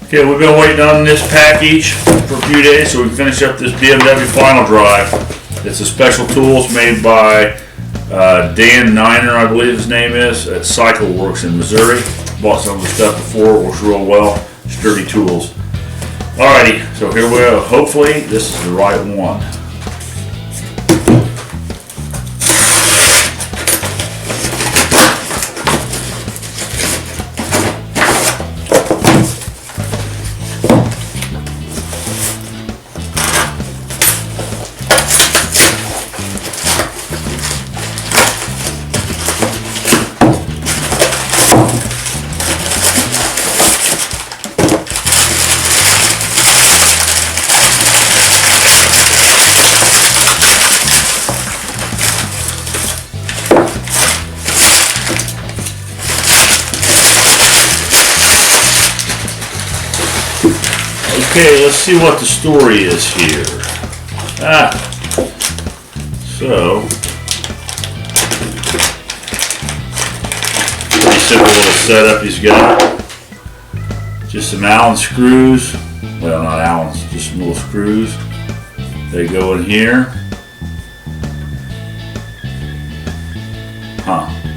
Okay, we've been waiting on this package for a few days so we can finish up this BMW final drive. It's a special tools made by Dan Niner, I believe his name is, at Cycle Works in Missouri. Bought some of the stuff before, works real well, sturdy tools. Alrighty, so here we go. Hopefully this is the right one. Okay, let's see what the story is here. So pretty simple little setup he's got. Just some Allen screws. Well, not Allen's, just some little screws. They go in here.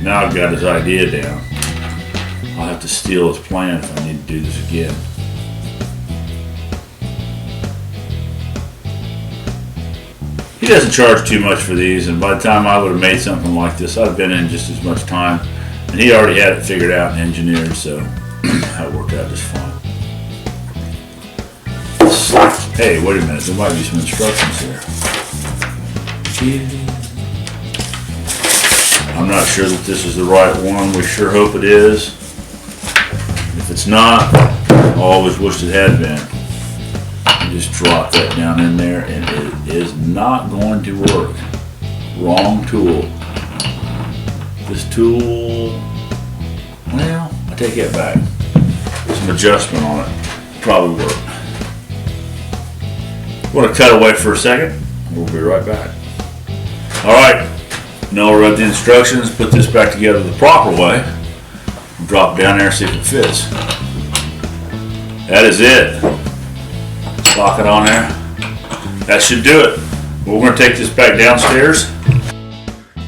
Now I've got his idea down. I'll have to steal his plan if I need to do this again. He doesn't charge too much for these, and by the time I would have made something like this, I'd have been in just as much time, and he already had it figured out and engineered, so that worked out just fine. Hey, wait a minute, there might be some instructions here. I'm not sure that this is the right one. We sure hope it is. If it's not, I always wished it had been. Just drop that down in there and it is not going to work. Wrong tool. This tool, well, I take that back. Some adjustment on it probably work. We're going to cut away for a second. We'll be right back. Alright, now we'll read the instructions, put this back together the proper way, drop down there and see if it fits. That is it. Lock it on there. That should do it. We're going to take this back downstairs.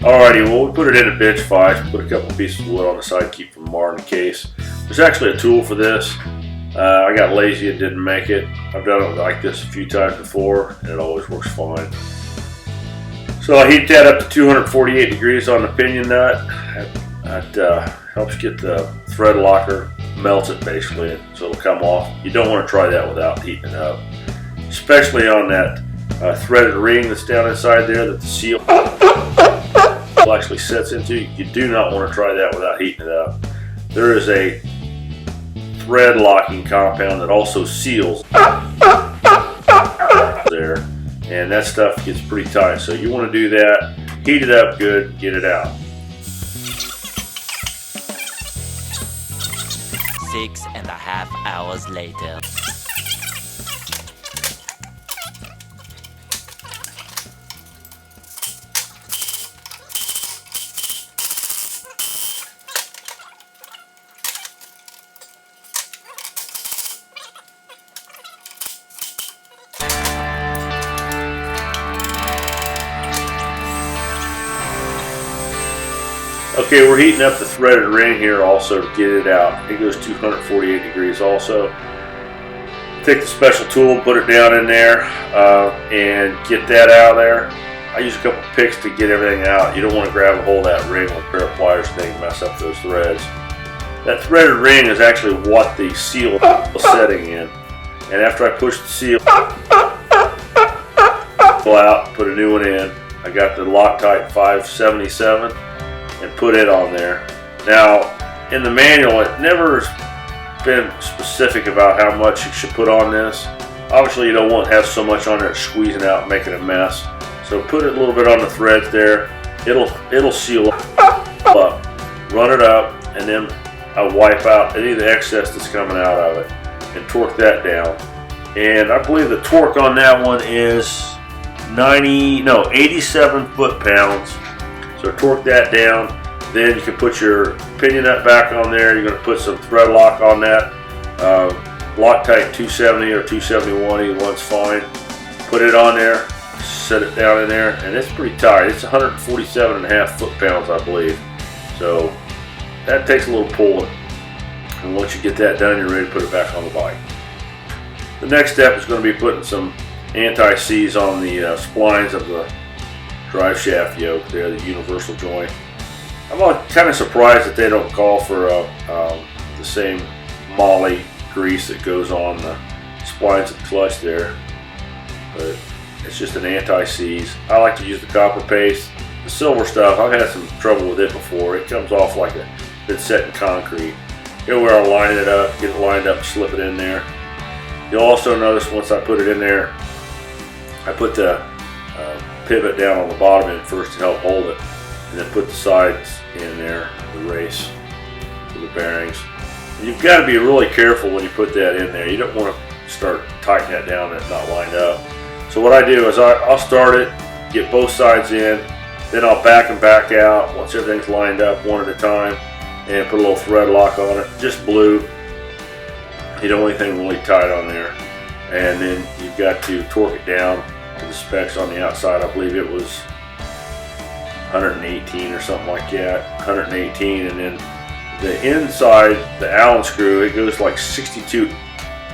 Alrighty, well, we put it in a bench vise, put a couple pieces of wood on the side, keep from marring the case. There's actually a tool for this. I got lazy and didn't make it. I've done it like this a few times before and it always works fine. So I heat that up to 248 degrees on the pinion nut. That helps get the thread locker melted basically, so it'll come off. You don't want to try that without heating it up, especially on that threaded ring that's down inside there that the seal actually sets into. You do not want to try that without heating it up. There is a thread locking compound that also seals there, and that stuff gets pretty tight, so you want to do that, heat it up good, get it out. 6.5 hours later. Okay, we're heating up the threaded ring here also to get it out. It goes 248 degrees also. Take the special tool, put it down in there, and get that out of there. I use a couple picks to get everything out. You don't want to grab a hold of that ring with a pair of pliers and then mess up those threads. That threaded ring is actually what the seal is setting in. And after I push the seal out, put a new one in. I got the Loctite 577. And put it on there. Now, in the manual, it never has been specific about how much you should put on this. Obviously, you don't want to have so much on there it's squeezing out and making a mess. So put it a little bit on the threads there. It'll seal up. Run it up, and then I wipe out any of the excess that's coming out of it and torque that down. And I believe the torque on that one is 87 foot-pounds. So torque that down, then you can put your pinion nut back on there. You're going to put some thread lock on that. Loctite 270 or 271, either one's fine. Put it on there, set it down in there, and it's pretty tight. It's 147.5 foot-pounds, I believe. So that takes a little pulling. And once you get that done, you're ready to put it back on the bike. The next step is going to be putting some anti-seize on the splines of the drive shaft yoke there, the universal joint. I'm kind of surprised that they don't call for the same moly grease that goes on the splines of the clutch there, but it's just an anti-seize. I like to use the copper paste. The silver stuff, I've had some trouble with it before. It comes off like it's set in concrete. Here where I'll line it up, get it lined up, slip it in there. You'll also notice once I put it in there, I put the pivot down on the bottom end first to help hold it, and then put the sides in there, the race for the bearings. You've got to be really careful when you put that in there. You don't want to start tightening that down and it's not lined up. So what I do is I'll start it, get both sides in, then I'll back and back out once everything's lined up one at a time, and put a little thread lock on it, just blue. You don't want anything really tight on there. And then you've got to torque it down to the specs on the outside. I believe it was 118 or something like that, 118, and then the inside, the Allen screw, it goes like 62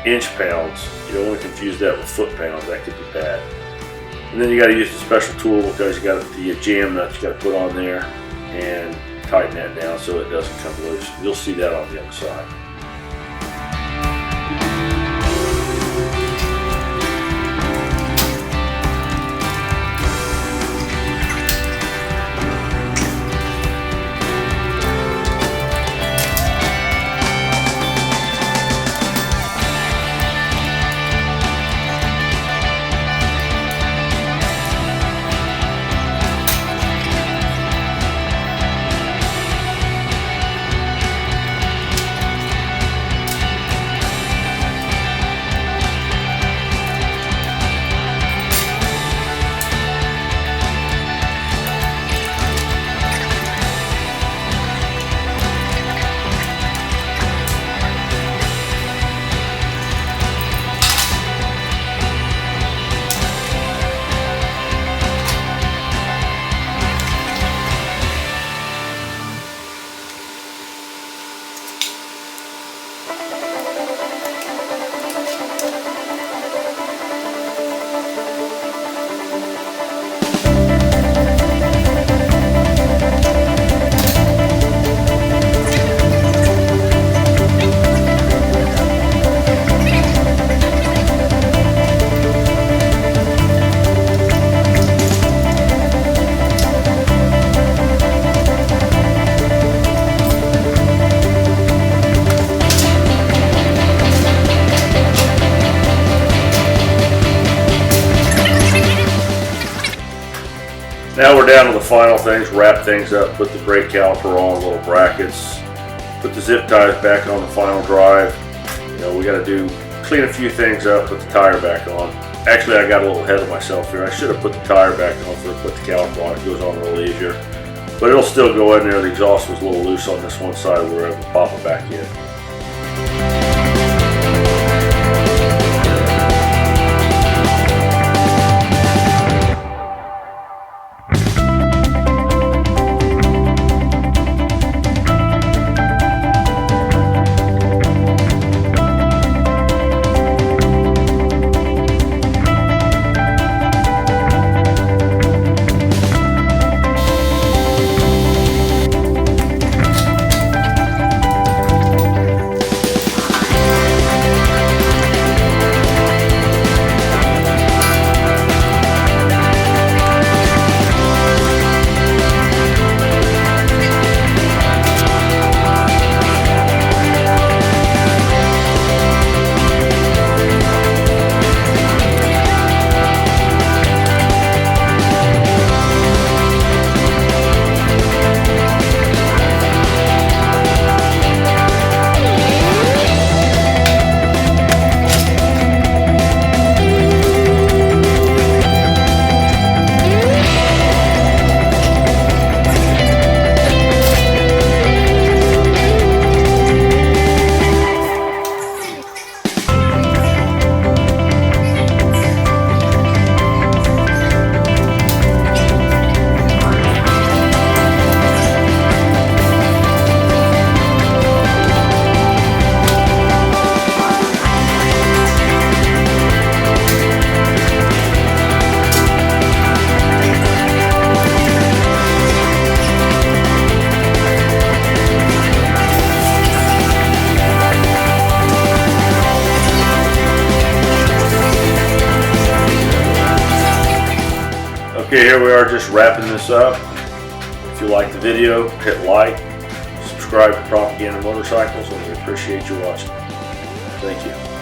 inch-pounds. You don't want to confuse that with foot-pounds, that could be bad. And then you got to use a special tool because you got the jam nut you got to put on there and tighten that down so it doesn't come loose. You'll see that on the other side. Now we're down to the final things, wrap things up, put the brake caliper on, little brackets, put the zip ties back on the final drive. You know, we got to clean a few things up, put the tire back on. Actually, I got a little ahead of myself here. I should have put the tire back on before I put the caliper on. It goes on a little easier. But it'll still go in there. The exhaust was a little loose on this one side. We were able to pop it back in. Okay, here we are just wrapping this up. If you like the video, hit like, subscribe to Propaganda Motorcycles, and we appreciate you watching. Thank you.